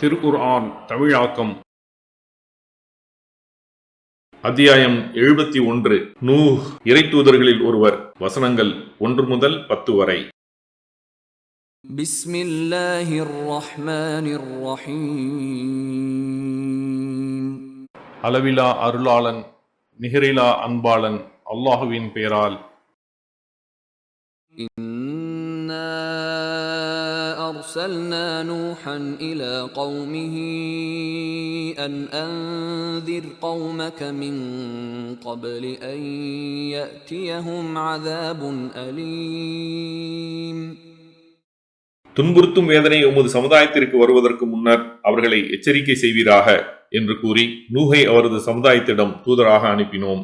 திருக்குர்ஆன் தமிழாக்கம் அத்தியாயம் 71 நூஹ் இறைத்தூதர்களில் ஒருவர். வசனங்கள் 1 முதல் 10 வரை. பிஸ்மில்லாஹிர் ரஹ்மானிர் ரஹீம். அளவிலா அருளாளன் நிகரிலா அன்பாளன் அல்லாஹுவின் பெயரால். أرسلنا نوحا إلى قومه أن أنذر قومك من قبل أن يأتيهم عذاب أليم. துன்புறுத்தும் வேதனை உமது சமுதாயத்திற்கு வருவதற்கு முன்னர் அவர்களை எச்சரிக்கை செய்வீராக என்று கூறி நூஹை அவரது சமுதாயத்திடம் தூதராக அனுப்பினோம்.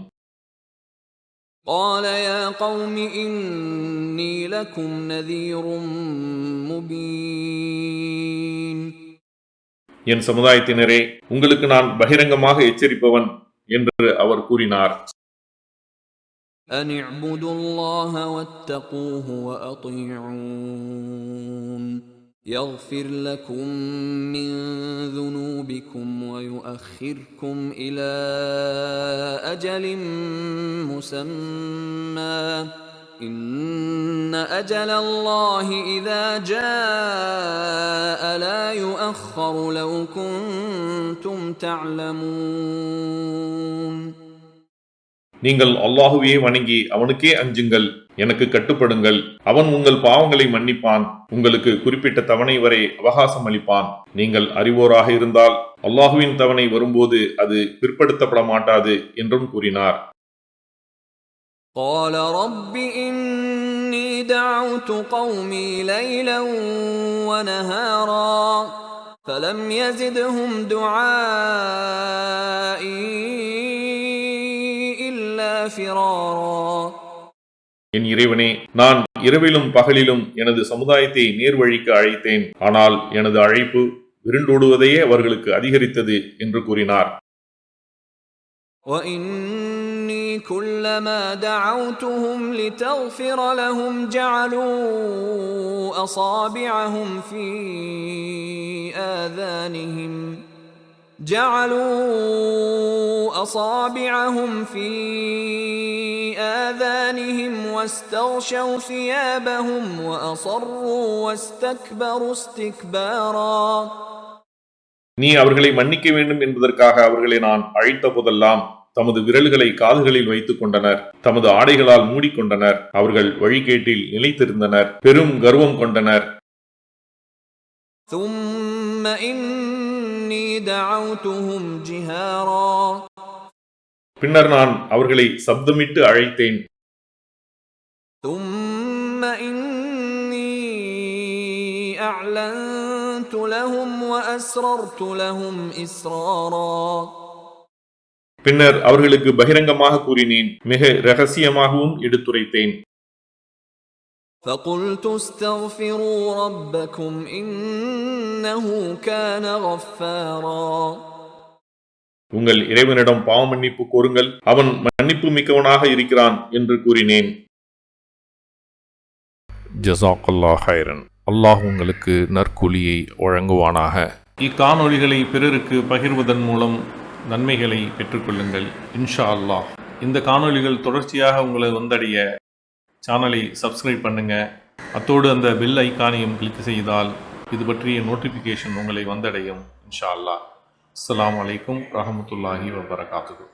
قال يا قوم إني لكم نذير مبين. என் சமுதாயத்தினரே, உங்களுக்கு நான் பகிரங்கமாக எச்சரிப்பவன் என்று அவர் கூறினார். أن اعبدوا الله واتقوه وأطيعون يغفر لكم من ذنوبكم ويؤخركم إلى أجل مسمى إن أجل الله إذا جاء لا يؤخر لو كنتم تعلمون. நீங்கள் அல்லாஹுவையே வணங்கி அவனுக்கே அஞ்சுங்கள், எனக்கு கட்டுப்படுங்கள். அவன் உங்கள் பாவங்களை மன்னிப்பான், உங்களுக்கு குறிப்பிட்ட தவணை வரை அவகாசம் அளிப்பான். நீங்கள் அறிவோராக இருந்தால் அல்லாஹுவின் தவணை வரும்போது அது பிற்படுத்தப்பட மாட்டாது என்றும் கூறினார். قال رب إني دعوت قومي ليلا ونهارا فلم يزدهم دعائي إلا فرارا. என் இறைவனே, நான் இரவிலும் பகலிலும் எனது சமுதாயத்தை நேர்வழிக்கு அழைத்தேன், ஆனால் எனது அழைப்பு விருண்டோடுவதையே அவர்களுக்கு அதிகரித்தது என்று கூறினார். وإني كلما دعوتهم لتغفر لهم جعلوا أصابعهم في آذانهم واستغشوا ثيابهم وأصروا واستكبروا استكبارا. நீ அவர்களை மன்னிக்க வேண்டும் என்பதற்காக அவர்களை நான் அழைத்த போதெல்லாம் தமது விரல்களை காதுகளில் வைத்துக் கொண்டனர், தமது ஆடைகளால் மூடிக்கொண்டனர். அவர்கள் வழிகேட்டில் நிலைத்திருந்தனர், பெரும் கர்வம் கொண்டனர். ثم إني دعوتهم جهارا. பின்னர் நான் அவர்களை சப்தமிட்டு அழைத்தேன். ثم إني أعلنت لهم وأسررت لهم إسرارا. பின்னர் அவர்களுக்கு பகிரங்கமாக கூறினேன், மிக இரகசியமாகவும் எடுத்துரைத்தேன். فقلت استغفروا ربكم إنه كان غفارا. உங்கள் இறைவனிடம் பாவ மன்னிப்பு கோருங்கள், அவன் மன்னிப்பு மிக்கவனாக இருக்கிறான் என்று கூறினேன். ஜஸாக்கல்லாஹ் ஹைரன். அல்லாஹ் உங்களுக்கு நற்கூலியை வழங்குவானாக. இக்காணொளிகளை பிறருக்கு பகிர்வதன் மூலம் நன்மைகளை பெற்றுக்கொள்ளுங்கள் இன்ஷா அல்லாஹ். இந்த காணொளிகள் தொடர்ச்சியாக உங்களை வந்தடைய சேனலை சப்ஸ்கிரைப் பண்ணுங்க. அத்தோடு அந்த பெல் ஐக்கானையும் கிளிக் செய்தால் இது பற்றிய நோட்டிஃபிகேஷன் உங்களை வந்தடையும் இன்ஷா அல்லாஹ். அஸ்ஸலாமு அலைக்கும் ரஹ்மத்துல்லாஹி வபரகாத்துஹு.